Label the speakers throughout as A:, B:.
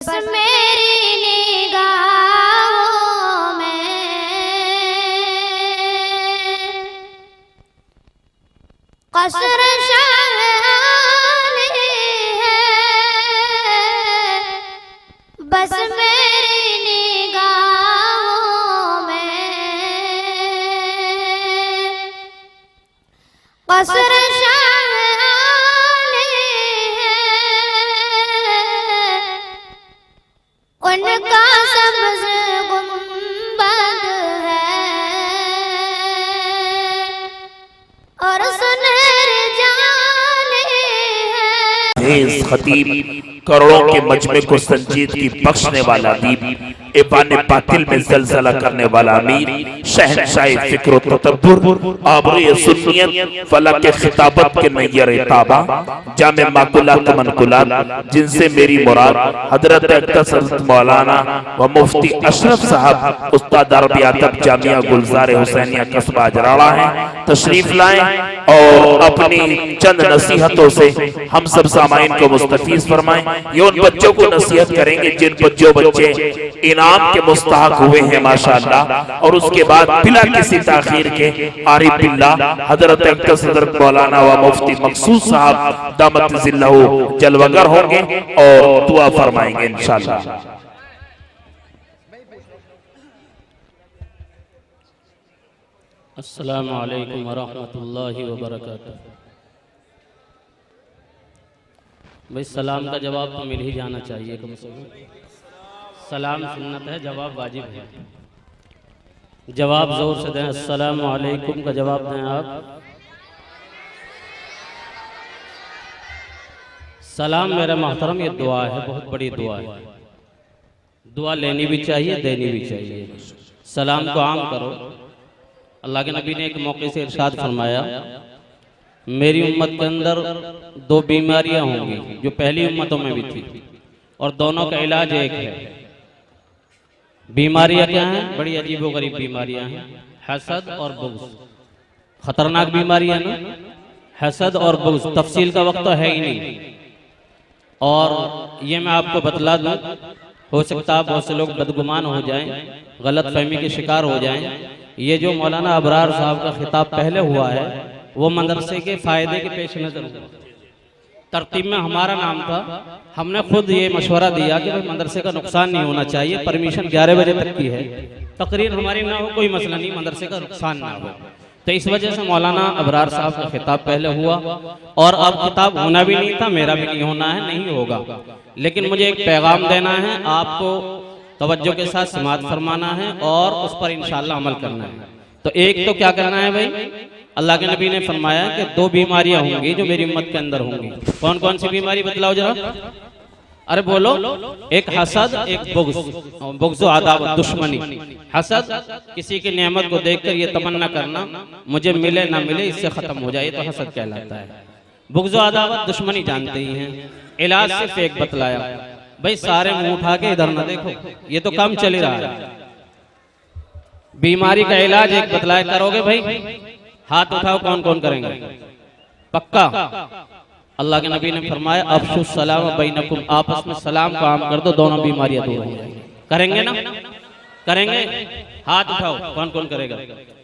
A: मेरी निगाहों में कसर शाहानी है, बस मेरी निगाहों में कसर शाहानी है, उनका सब्ज़ गुंबद है और सुनहरे जाने
B: तेज खतीब, करोड़ों के मजमे को संजीदगी बख्शने वाला अदीब, ऐवान बातिल में जलजला करने वाला अमीर, शहंशाह फिक्र व तदब्बुर, आबरूए सुन्नियत, फलक खिताबत के नय्यर ताबा, जामे माकुलात मनकुलात, जिनसे मेरी मुराद हजरत अक़दस मौलाना व मुफ्ती अशरफ साहब उस्ताद अरबी अदब जामिया गुलजार हुसैनिया कस्बा अजराड़ा है, तशरीफ लाएं और अपनी चंद नसीहतों से हम सब सामाइन को मुस्तफीज फरमाएं। ये उन बच्चों को नसीहत करेंगे जिन बच्चे इनाम के मुस्तहक हुए हैं माशाअल्लाह, और उसके बाद बिना किसी ताखीर के आरिफ बिल्लाह हजरत अक़दस हजरत मौलाना व मुफ्ती मकसूद साहब दामत ज़िल्लहु जलवगर होंगे और दुआ फरमाएंगे इंशाअल्लाह।
C: अस्सलामु अलैकुम वरहमतुल्लाहि वबरकातुहू। भाई सलाम का जवाब तो मिल ही जाना चाहिए कम से कम। सलाम सुन्नत है, जवाब वाजिब है। जवाब जोर से दें, अस्सलामु अलैकुम का जवाब दें आप। सलाम मेरा मोहतरम ये दुआ है, बहुत बड़ी दुआ है। दुआ लेनी भी चाहिए, देनी भी चाहिए। सलाम को आम करो। अल्लाह के नबी ने एक मौके से इरशाद फरमाया, मेरी उम्मत के अंदर दो बीमारियां होंगी जो पहली उम्मतों में भी थी, और दोनों का इलाज एक है। बीमारियां क्या हैं? बड़ी अजीबोगरीब बीमारियां हैं, हसद और बुग़्ज़। खतरनाक बीमारियां ना, हसद और बुग़्ज़। तफसील का वक्त तो है ही नहीं, और ये मैं आपको बतला दूं, हो सकता है बहुत से लोग बदगुमान हो जाएं, गलत फहमी के शिकार हो जाएं। ये जो मौलाना अबरार साहब का खिताब पहले हुआ है वो मदरसे के फ़ायदे के पेश नज़र हुआ। तरतीब में हमारा नाम था, हमने खुद ये मशवरा दिया कि भाई मदरसे का नुकसान नहीं होना चाहिए, परमिशन 11 बजे तक की है, तकरीर हमारी ना हो कोई मसला नहीं, मदरसे का नुकसान ना हो। तो इस वजह से मौलाना अबरार साहब का खिताब पहले हुआ, और अब खिताब होना भी नहीं था, मेरा भी नहीं होना है, नहीं होगा। लेकिन मुझे एक पैगाम देना है, आपको तवज्जो के साथ समाअत फरमाना है और उस पर इंशाअल्लाह अमल करना है। तो एक तो क्या करना है भाई, अल्लाह के नबी ने फरमाया कि दो बीमारियां होंगी जो मेरी उम्मत के अंदर होंगी। कौन कौन सी बीमारी बतलाओ जरा, अरे बोलो। एक हसद, एक बुग़्ज़। बुग़्ज़ अदावत, दुश्मनी। हसद, किसी की नेमत को देखकर ये तमन्ना करना मुझे मिले ना मिले, इससे खत्म हो जाए, तो हसद कहलाता है। बुग़्ज़ अदावत, दुश्मनी जानते ही हैं। इलाज सिर्फ एक बतलाया, भाई सारे मुंह उठा के इधर ना देखो, ये तो काम चल ही रहा है। बीमारी का इलाज एक बतलाया, करोगे भाई? हाथ उठाओ, कौन कौन करेंगे? पक्का? अल्लाह के नबी ने फरमाया, अफ़शु सलाम बैनकुम, आपस में सलाम को आम कर दो, दोनों बीमारियां दूर हो जाएंगी। करेंगे ना? करेंगे? हाथ उठाओ, कौन कौन करेगा?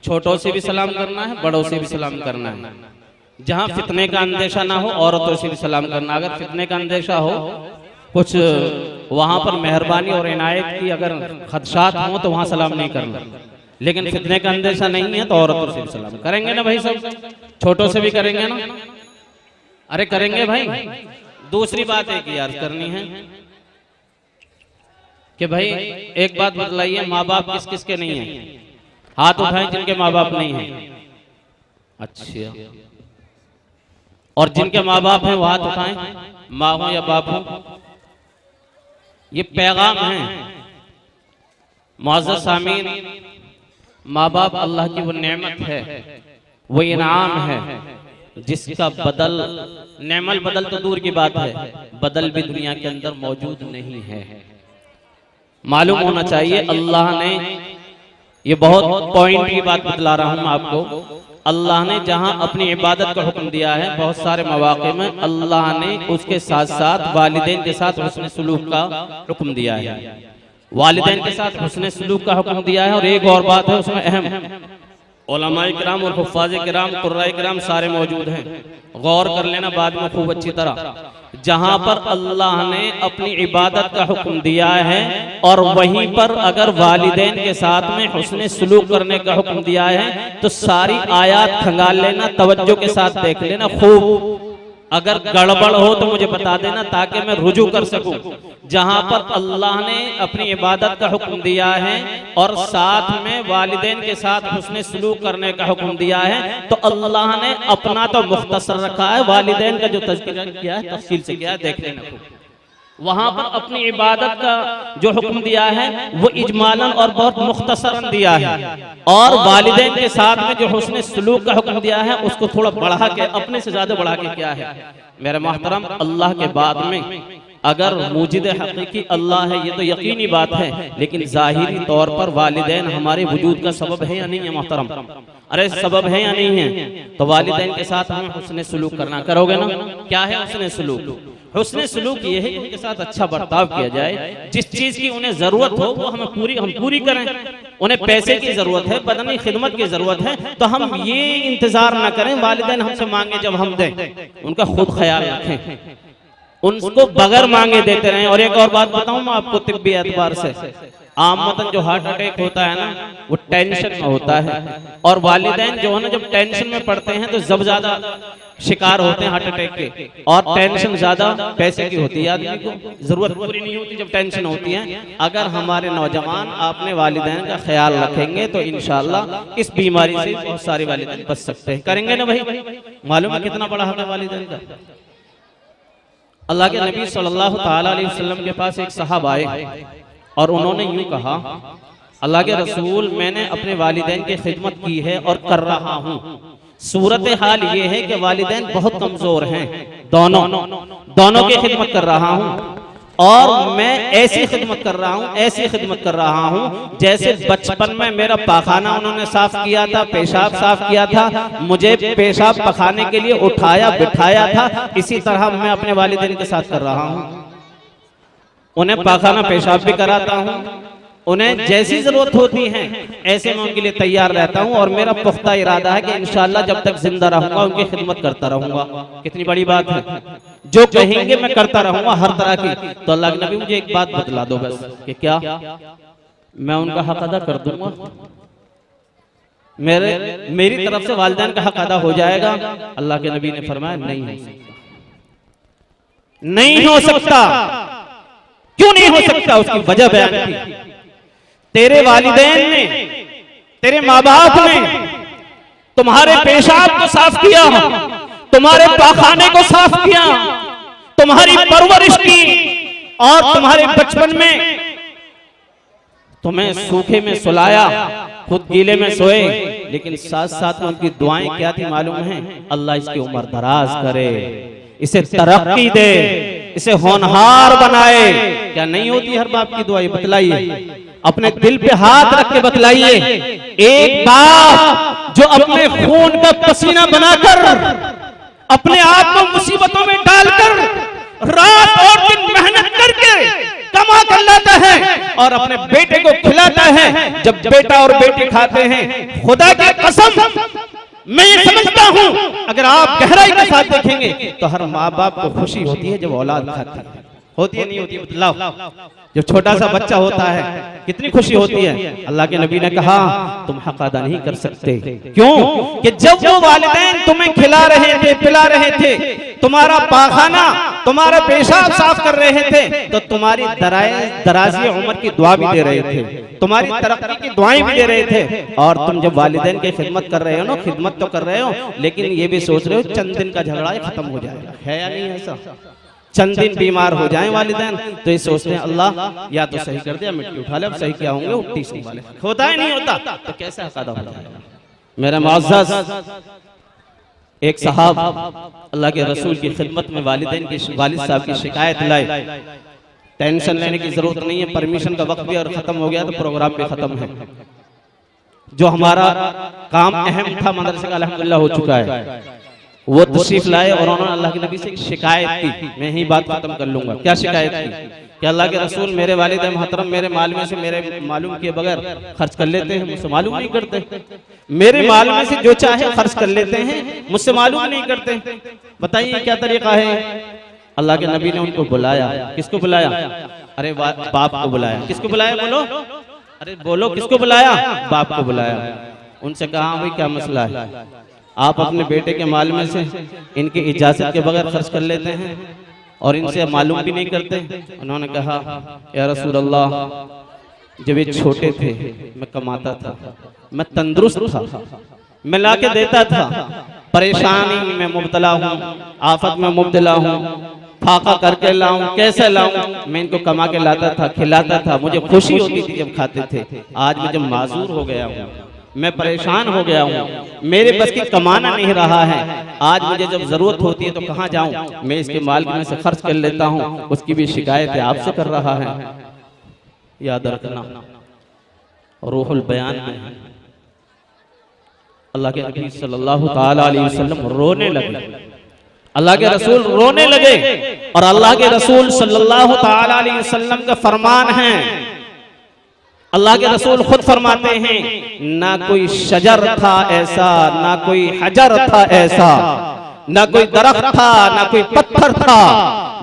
C: छोटों से भी सलाम करना है, बड़ों से भी सलाम करना है। जहां फितने का अंदेशा ना हो, औरतों से भी सलाम करना। अगर फितने का अंदेशा हो, कुछ वहां पर मेहरबानी और इनायत की अगर खदशात हो तो वहां सलाम नहीं करना। लेकिन फितने का अंदेशा नहीं है तो औरतों से भी सलाम करेंगे ना भाई, सब छोटों से भी करेंगे ना? अरे करेंगे भाई। दूसरी बात एक याद करनी है कि भाई एक बात बतलाइए, माँ बाप किस किस के नहीं है? हाथ उठाएं जिनके माँ बाप नहीं है। अच्छा, और जिनके माँ बाप हैं वो हाथ उठाएं, माँ हो या बाप हो। ये पैगाम है मुअज़्ज़ज़ सामीन, माँ बाप अल्लाह की वो नेमत है, वो इनाम है जिसका बदल, नेमल बदल तो दूर की बात है, बदल भी दुनिया के अंदर मौजूद नहीं है। मालूम होना चाहिए अल्लाह ने ये बहुत पॉइंट की बात बतला रहा हूँ आपको। अल्लाह ने जहाँ अपनी इबादत का हुक्म दिया है, बहुत सारे मौके में अल्लाह ने उसके साथ साथ वालिदैन के साथ हुस्न सलूक का हुक्म दिया है। वालिदैन के साथ हुस्न सलूक का हुक्म दिया है। और एक और बात है उसमें अहम, उलमाए किराम और हुफ्फाज़े किराम, कुर्राए किराम सारे मौजूद हैं, गौर कर लेना बाद में खूब अच्छी तरह। जहां पर अल्लाह ने अपनी इबादत का हुक्म दिया है और वहीं पर अगर वालिदैन के साथ में हुस्न सलूक करने का हुक्म दिया है तो सारी आयत खंगाल लेना, तवज्जो के साथ देख लेना खूब। अगर गड़बड़ हो तो मुझे बता देना ताकि मैं रुजू कर सकूं। जहां पर अल्लाह ने अपनी इबादत का हुक्म दिया है और साथ में वालिदैन के साथ हुस्न सलूक करने का हुक्म दिया है तो अल्लाह ने अपना तो मुख्तसर रखा है, वालिदैन का जो तज़किरा किया है तफसील से किया है, देख लेना। वहां पर अपनी इबादत का जो हुक्म दिया है वो इजमालन और बहुत मुख्तसरन दिया है, और वालिदैन के साथ में जो हुस्न सलूक का हुक्म दिया है उसको थोड़ा बढ़ा के, अपने से ज्यादा बढ़ा के किया है। मेरे मोहतरम, अल्लाह के बाद में अगर मुजिद हकीकी अल्लाह है ये तो यकीनी बात है, लेकिन जाहिरी तौर पर वालिदैन हमारे वजूद का सबब है या नहीं है मोहतरम? अरे सबब है या नहीं है? तो वालिदैन के साथ हमें हुस्न सलूक करना, करोगे ना? क्या है हुस्न सलूक? हुस्न सलूक ये है उनके साथ अच्छा बर्ताव किया जाए। जिस चीज की उन्हें जरूरत हो वो हम पूरी करें। उन्हें पैसे की जरूरत है, बदनी खिदमत की जरूरत है, तो हम ये इंतजार ना करें वालिदैन हमसे मांगे जब हम दें। उनका खुद ख्याल रखें, उनको बगैर मांगे देते रहें। और एक और बात बताऊं मैं आपको, तिब्बी एतबार से आमतन जो हार्ट अटैक होता है ना वो टेंशन में होता है, और वालिदैन जो है ना जब टेंशन में पड़ते हैं तो जब ज्यादा शिकार होते हैं हार्ट अटैक के, और टेंशन ज्यादा पैसे की होती है, आदमी को जरूरत पूरी नहीं होती जब टेंशन होती है। अगर हमारे नौजवान अपने वालिदैन का ख्याल रखेंगे तो इंशाअल्लाह इस बीमारी से बहुत सारे वालिदैन बच सकते हैं। करेंगे ना भाई? मालूम है कितना बड़ा हक है वालिदैन का। अल्लाह के नबी सल्लल्लाहु ताला अलैहि वसल्लम के पास एक साहब आए और उन्होंने यूं कहा, अल्लाह के रसूल, मैंने अपने वालिदैन की खिदमत की है और कर रहा हूँ। सूरत हाल ये है कि वालिदैन बहुत कमजोर हैं, दोनों की खिदमत कर रहा हूँ, और मैं ऐसी खिदमत कर रहा हूँ जैसे बचपन में मेरा पाखाना उन्होंने साफ किया था, पेशाब साफ किया था, मुझे पेशाब पखाने के लिए उठाया बिठाया था, इसी तरह मैं अपने वालिदैन के साथ कर रहा हूँ। उन्हें पाखाना पेशाब भी कराता हूँ, उन्हें जैसी जरूरत होती है ऐसे मैं उनके लिए तैयार रहता हूँ, और मेरा पुख्ता इरादा है कि इंशाअल्लाह जब तक जिंदा रहूंगा उनकी खिदमत करता रहूंगा। कितनी बड़ी बात है, जो कहेंगे मैं करता रहूंगा हर तरह की। तो अल्लाह के नबी मुझे एक बात बतला दो बस, कि क्या मैं उनका हक अदा कर दूंगा? मेरी तरफ से वालिदैन का हक अदा हो जाएगा? अल्लाह के नबी ने फरमाया नहीं हो सकता। क्यों नहीं हो सकता? उसकी वजह बयान की। तेरे वालिदैन ने, तेरे माँ बाप ने तुम्हारे पेशाब को साफ किया, तुम्हारे पाखाने को साफ किया, तुम्हारी परवरिश की, और तुम्हारे बचपन में तुम्हें सूखे में सुलाया, खुद गीले में सोए, लेकिन साथ साथ में उनकी दुआएं क्या थी मालूम है? अल्लाह इसकी उम्र दराज करे, इसे तरक्की दे, इसे होनहार बनाए। क्या नहीं होती हर बाप की दुआ? बतलाइए, अपने दिल पे हाथ रख के बतलाइए। एक बाप जो अपने खून का पसीना बनाकर, अपने आप को मुसीबतों में डालकर, रात और दिन मेहनत करके कमा कर लाता है और अपने बेटे को खिलाता है, जब बेटा और बेटी खाते हैं, खुदा की कसम मैं ये समझता हूं अगर आप गहराई के साथ देखेंगे तो हर माँ बाप को खुशी होती है जब औलाद खाती है। होती है नहीं होती? बतलाओ। जब छोटा सा बच्चा होता है कितनी खुशी होती है। अल्लाह के नबी ने कहा तुम हक अदा नहीं कर सकते। क्यों? कि जब वो वालिदैन तुम्हें खिला रहे थे, पिला रहे थे, तुम्हारा पाखाना, तुम्हारा पेशाब साफ कर रहे थे, तो तुम्हारी दराजी उम्र की दुआ भी दे रहे थे, तुम्हारी तरक्की की दुआएं भी दे रहे थे। और तुम जब वालिदैन की खिदमत कर रहे हो ना, खिदमत तो कर रहे हो, लेकिन ये भी सोच रहे हो चंद दिन का झगड़ा खत्म हो जाएगा। है या नहीं ऐसा? चंद दिन बीमार हो जाएं वालिदैन तो ये सोचते हैं अल्लाह या तो सही कर दे या मिट्टी उठा ले, अब सही क्या होंगे? उठती सी वाले होता ही नहीं होता, तो कैसे अकादा हो जाएगा? मेरा मुअज़्ज़ज़ एक साहब अल्लाह के रसूल की खिदमत में वालिदैन की, वालिद साहब की शिकायत लाए। टेंशन लेने की जरूरत नहीं है, परमिशन का वक्त भी और खत्म हो गया तो प्रोग्राम भी खत्म है। जो हमारा काम अहम था मदरसे का अल्हम्दुलिल्लाह हो चुका है, वो तशरीफ लाए और उन्होंने अल्लाह के नबी से एक शिकायत की। मैं यही बात खत्म कर लूंगा। क्या शिकायत की कि अल्लाह के रसूल मेरे वालिद मोहतरम मेरे माल में से मेरे मालूम किए बगैर खर्च कर लेते हैं, मुझसे मालूम नहीं करते। मेरे माल में से जो चाहे खर्च कर लेते हैं, मुझसे मालूम नहीं करते। बताइए क्या तरीका है। अल्लाह के नबी ने उनको बुलाया। किसको बुलाया? अरे बाप को बुलाया। किसको बुलाया? बोलो, अरे बोलो, किसको बुलाया? बाप को बुलाया। उनसे कहा भाई क्या मसला है, आप अपने बेटे के माल में से इनकी इजाजत के बगैर खर्च कर लेते हैं और इनसे मालूम भी नहीं करते। उन्होंने कहा या रसूल अल्लाह, जब ये छोटे थे मैं कमाता था, मैं तंदुरुस्त था, मैं ला के देता था। परेशानी में मुब्तला हूँ, आफत में मुब्तला हूँ, फाका करके लाऊं, कैसे लाऊं? मैं इनको कमा के लाता था, खिलाता था, मुझे खुशी होती थी जब खाते थे। आज मैं जब माजूर हो गया हूँ, मैं परेशान हो गया हूँ, मेरे बस की कमाना नहीं रहा है, आज मुझे जब जरूरत होती है तो कहाँ जाऊं? मैं इसके माल में से खर्च कर लेता हूँ। उसकी भी शिकायत है आपसे कर रहा है। याद रखना, रूहुल बयान में अल्लाह के नबी सल्लल्लाहु ताला अलैहि वसल्लम रोने लगे। अल्लाह के रसूल रोने लगे और अल्लाह के रसूल सल्लल्लाहु ताला अलैहि वसल्लम का फरमान है। अल्लाह के रसूल खुद फरमाते हैं, ना कोई शजर था ऐसा, ना कोई हजर था ऐसा, ना कोई दरख्त था, ना कोई पत्थर था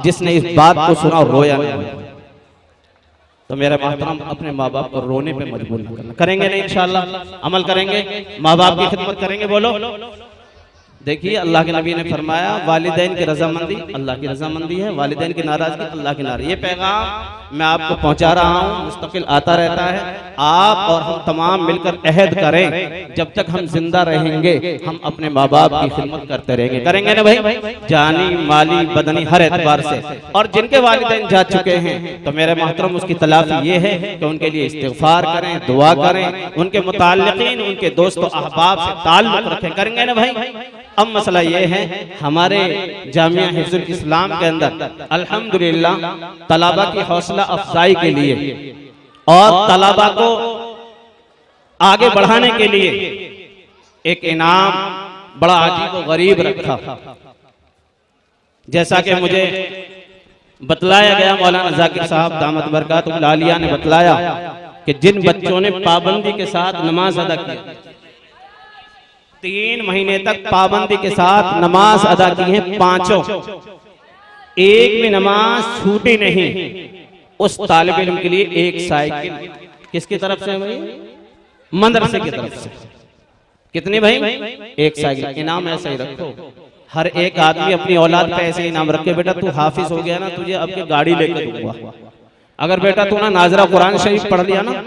C: जिसने इस बात को सुना और रोया नहीं। तो मेरे मोहतरम, अपने माँ बाप को रोने पे मजबूर न करना। करेंगे नहीं इंशाअल्लाह, अमल करेंगे, माँ बाप की खिदमत करेंगे। बोलो, देखिए अल्लाह के नबी ने फरमाया वालिदैन की रजामंदी अल्लाह की रजामंदी है, वालिदैन की नाराजगी अल्लाह की नाराजगी। ये पैगाम मैं आपको पहुंचा रहा हूँ, मुस्तकिल आता रहता है। आप और हम तमाम मिलकर अहद करें, जब तक हम जिंदा रहेंगे हम अपने माँ बाप की खिदमत करते रहेंगे। करेंगे ना भाई, जानी माली बदनी हर एतबार से। और जिनके वालिदैन जा चुके हैं तो मेरे मोहतरम उसकी तलाफी ये है कि उनके लिए इस्तिग़फ़ार करें, दुआ करें, उनके मुताल्लिक़ीन उनके दोस्तों अहबाब से ताल्लुक़ रखें। करेंगे ना भाई। अब मसला ये है, हमारे जामिया हिफ्ज़ुल इस्लाम के अंदर अल्हम्दुलिल्लाह तलबा की हौसला अफजाई के लिए और तलबा को आगे बढ़ाने के लिए एक इनाम बड़ा अजीब व गरीब रखा। जैसा कि मुझे बतलाया गया, मौलाना जाकिर साहब दामत बरकातुहुल आलिया ने बतलाया कि जिन बच्चों ने पाबंदी के साथ नमाज अदा की, 3 महीने तक पाबंदी के साथ नमाज अदा की है, पांचों, एक भी नमाज छूटी नहीं, उस तालिब इल्म के लिए एक साइकिल किसकी तरफ से भाई? मदरसे की तरफ से। कितने भाई? एक साइकिल। इनाम ऐसा ही रखो, हर एक आदमी अपनी औलाद पे ऐसे इनाम रखे। बेटा तू हाफिज हो गया ना, तुझे अब के गाड़ी लेकर दूंगा। अगर बेटा तू ना नाजरा कुरान शरीफ पढ़ लिया ना,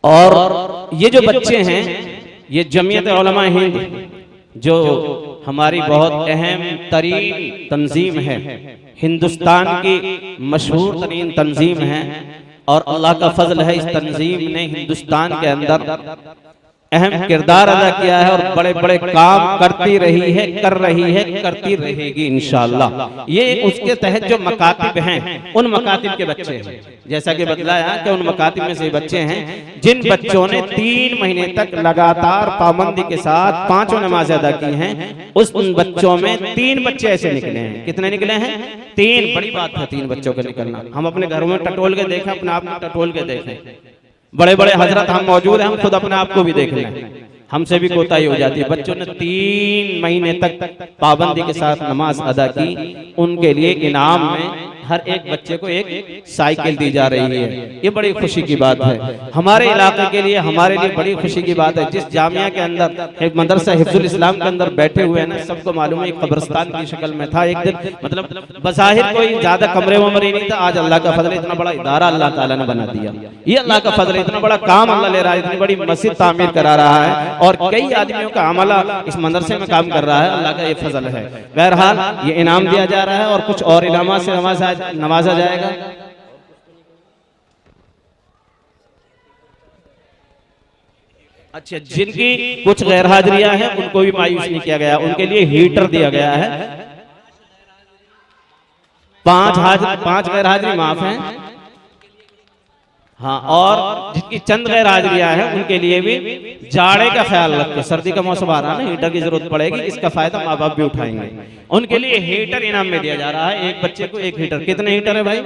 C: और ये जो बच्चे हैं, ये जमीयत उलमा हिंद जो हमारी बहुत अहम तरीन तंजीम है, हिंदुस्तान की मशहूर तरीन तंजीम है, और अल्लाह का फजल है इस तंजीम ने हिंदुस्तान के अंदर अहम किरदार अदा किया है और बड़े बड़े काम करती रही है, कर रही है, करती रहेगी इंशाअल्लाह। ये उसके तहत जो मकातिब हैं, उन मकातिब के बच्चे हैं। जैसा कि बतलाया कि उन मकातिब में से बच्चे हैं जिन बच्चों ने 3 महीने तक लगातार पाबंदी के साथ 5 नमाज अदा की हैं। उन बच्चों में 3 बच्चे ऐसे निकले हैं। कितने निकले हैं? 3। बड़ी बात है 3 बच्चों का निकलना। हम अपने घरों में टटोल के देखें, अपने आप में टटोल के देखें। बड़े बड़े हजरत हम मौजूद हैं, हम खुद अपने आप को भी देख लें, हमसे भी कोताही हो जाती है। बच्चों ने 3 महीने तक पाबंदी के साथ नमाज अदा की, उनके लिए इनाम में हर एक बच्चे को एक साइकिल दी जा रही है। ये बड़ी खुशी की बात है हमारे इलाके के लिए, हमारे लिए बड़ी खुशी की बात है। जिस जामिया के अंदर एक मदरसा हिफ्जुल इस्लाम के अंदर बैठे हुए हैं ना, सबको मालूम है एक कब्रिस्तान की शक्ल में था एक दिन। मतलब बज़ाहिर कोई ज्यादा कमरे वमरे नहीं था। आज अल्लाह का फजल, इतना बड़ा इदारा अल्लाह ताला ने बना दिया। ये अल्लाह का फजल, इतना बड़ा काम अल्लाह ले रहा है, इतनी बड़ी मस्जिद तामीर करा रहा है और कई आदमियों का अमला इस मदरसे में काम कर रहा है। अल्लाह का ये फजल है। बहरहाल ये इनाम दिया जा रहा है और कुछ और इनामात से नवाजा जाएगा। अच्छा, जिनकी कुछ गैर हाजिरियां हैं उनको भी मायूस नहीं किया गया, उनके लिए हीटर दिया गया है। 5 गैर हाजिरी माफ हैं। हाँ, और जिनकी चंद गैर हाजिरियां हैं उनके लिए भी जाड़े का ख्याल रखें। सर्दी का मौसम आ रहा है ना, हीटर की जरूरत पड़ेगी, इसका फायदा माँ बाप भी उठाएंगे। उनके लिए हीटर इनाम में दिया जा रहा है, एक बच्चे को 1 हीटर। कितने हीटर है भाई?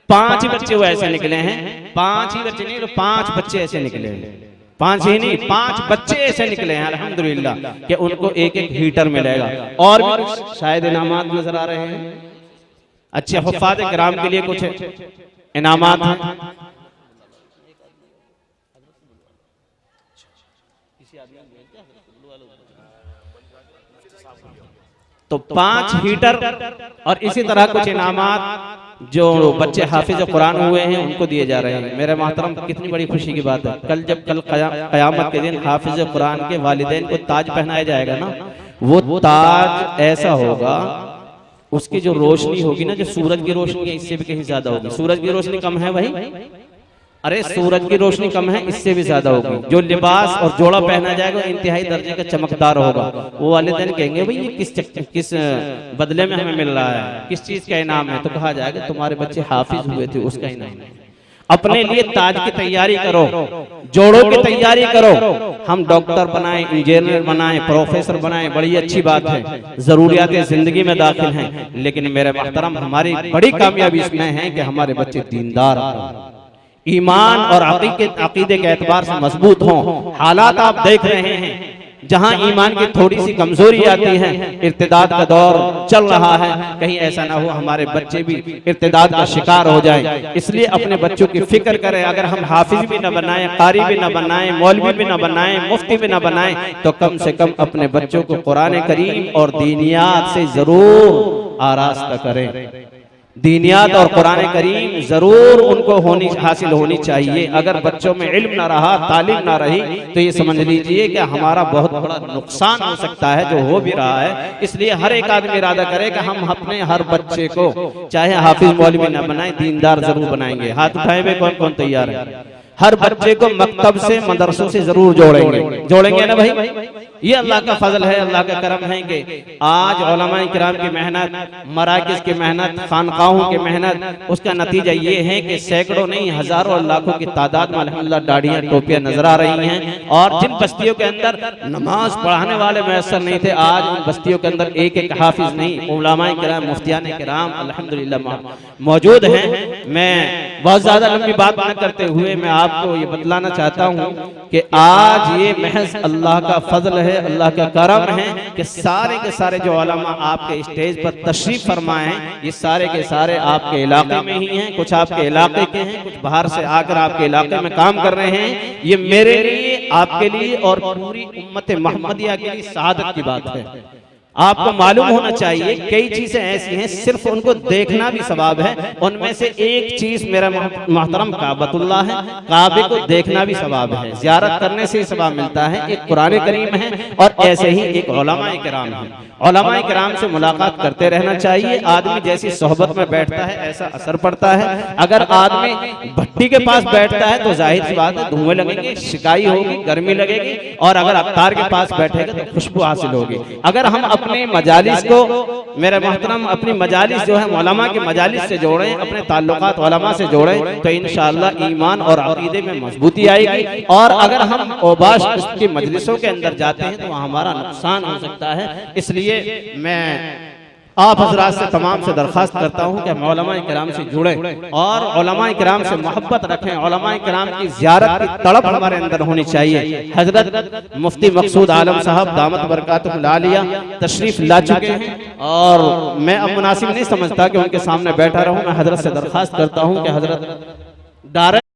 C: 5 ही बच्चे वो ऐसे निकले हैं, 5 ही बच्चे नहीं तो 5 बच्चे ऐसे निकले हैं, 5 ही नहीं 5 बच्चे ऐसे निकले हैं अल्हम्दुलिल्लाह कि उनको 1-1 हीटर मिलेगा। और भी शायद इनामात नजर आ रहे हैं। अच्छे हुफ़ाज़ किराम के लिए कुछ इनामात हैं। तो 5 हीटर और इसी तरह कुछ इनामात जो बच्चे हाफिज कुरान हुए हैं उनको दिए जा रहे हैं। मेरे मोहतरम, कितनी बड़ी खुशी की बात है। कल क़यामत के दिन हाफिज कुरान के वालिदैन को ताज पहनाया जाएगा ना, वो ताज ऐसा होगा, उसकी जो रोशनी होगी ना, जो सूरज की रोशनी है इससे भी कहीं ज्यादा होगी। सूरज की रोशनी कम है भाई? अरे सूरज की रोशनी कम है, इससे भी ज्यादा होगी। जो लिबास और जोड़ा पहना जाएगा इंतहाई दर्जे का चमकदार होगा। वो वालिदैन कहेंगे भाई ये किस बदले में हमें मिल रहा है, किस चीज का इनाम है? तो कहा जाएगा तुम्हारे बच्चे हाफिज हुए थे, उसका इनाम है। अपने लिए ताज की तैयारी करो, जोड़ों की तैयारी करो। हम डॉक्टर बनाएं, इंजीनियर बनाएं, प्रोफेसर बनाएं, बड़ी अच्छी बात है, जरूरियात जिंदगी में दाखिल हैं। लेकिन मेरे मोहतरम, हमारी बड़ी कामयाबी इसमें है कि हमारे बच्चे दीनदार, ईमान और अकीदे के एतबार से मजबूत हों। हालात आप देख रहे हैं, जहां ईमान की थोड़ी सी कमजोरी आती है, इर्तिदाद का दौर चल रहा है, कहीं ऐसा ना हो हमारे बच्चे भी इर्तिदाद का शिकार हो जाए। इसलिए अपने बच्चों की फिक्र करें। अगर हम हाफिज भी न बनाएं, कारी भी न बनाएं, मौलवी भी न बनाएं, मुफ्ती भी न बनाएं, तो कम से कम अपने बच्चों को कुरान करीम और दीनियात से जरूर आरास्ता करें। दीनियात और कुरान करीम जरूर उनको हासिल होनी चाहिए। अगर बच्चों में इल्म ना रहा, तालीम ना रही, तो ये समझ लीजिए कि हमारा बहुत बड़ा नुकसान हो सकता है, जो हो भी रहा है। इसलिए हर एक आदमी इरादा करे कि हम अपने हर बच्चे को चाहे हाफिज मौलवी ना बनाए, दीनदार जरूर बनाएंगे। हाथ उठाए हुए कौन कौन तैयार है? हर बच्चे को मकतब से, मदरसों से जरूर जोड़ेंगे ना भाई? ये अल्लाह का फजल है, अल्लाह का करम है कि आज उलमाए किराम की मेहनत, मराकिज की मेहनत, खानकाहों की मेहनत, उसका नतीजा ये है कि सैकड़ों नहीं हजारों और लाखों की तादाद में अल्हम्दुलिल्लाह दाढ़ियां टोपियां नजर आ रही हैं। और जिन बस्तियों के अंदर नमाज पढ़ाने वाले मैसर नहीं थे, आज उन बस्तियों के अंदर 1-1 हाफिज नहीं, उलमाए किराम, मुफ्तियान किराम अल्हम्दुलिल्लाह मौजूद हैं। मैं बहुत ज्यादा लंबी बात न करते हुए मैं आपको ये बतलाना चाहता हूँ कि आज ये महज अल्लाह का फजल है, अल्लाह का करम है कि सारे के सारे जो उलमा आपके स्टेज पर तशरीफ फरमाए हैं, ये सारे के सारे आपके इलाके में ही हैं। कुछ आपके इलाके के हैं, कुछ बाहर से आकर आपके इलाके में काम कर रहे हैं। ये मेरे लिए, आपके लिए और पूरी उम्मत मोहम्मदिया के लिए सआदत की बात है। आपको मालूम होना चाहिए कई चीजें ऐसी हैं सिर्फ उनको देखना भी सवाब है। उनमें से एक चीज मेरा मोहतरम काबतुल्लाह है, काबे को देखना भी सवाब है, ज़ियारत करने से सवाब मिलता है। एक कुरान करीम है और ऐसे ही एक उलमाए किराम है। उलमाए किराम से मुलाकात करते रहना चाहिए। आदमी जैसी सोहबत में बैठता है ऐसा असर पड़ता है। अगर आदमी भट्टी के पास बैठता है तो जाहिर सी बात है धुएं लगेंगे, शिकाई होगी, गर्मी लगेगी। और अगर अफ्तार के पास बैठेगा तो खुशबू हासिल होगी। अगर हम अपने मजालिस को, मेरे मोहतरम, अपनी मजालिस जो है उलमा की मजालिस से जोड़ें, अपने ताल्लुकात उलमा से जोड़ें, तो इंशाअल्लाह ईमान और अकीदे में मजबूती आएगी। और अगर हम ओबाश की मजलिसों के अंदर जाते हैं तो वहाँ हमारा नुकसान हो सकता है। इसलिए मैं आप हजरात से तमाम से दरख्वास्त करता हूँ कि हम उलमाए किराम से जुड़ें और उलमाए किराम से मोहब्बत रखें। उलमाए किराम की ज़ियारत की तड़प हमारे अंदर होनी चाहिए। हजरत मुफ्ती मकसूद आलम साहब दामत बरकातुहुल आलिया तशरीफ ला चुके हैं और मैं अब मुनासिब नहीं समझता कि उनके सामने बैठा रहूँ। मैं हजरत से दरख्वास्त करता हूँ कि हजरत डायरेक्ट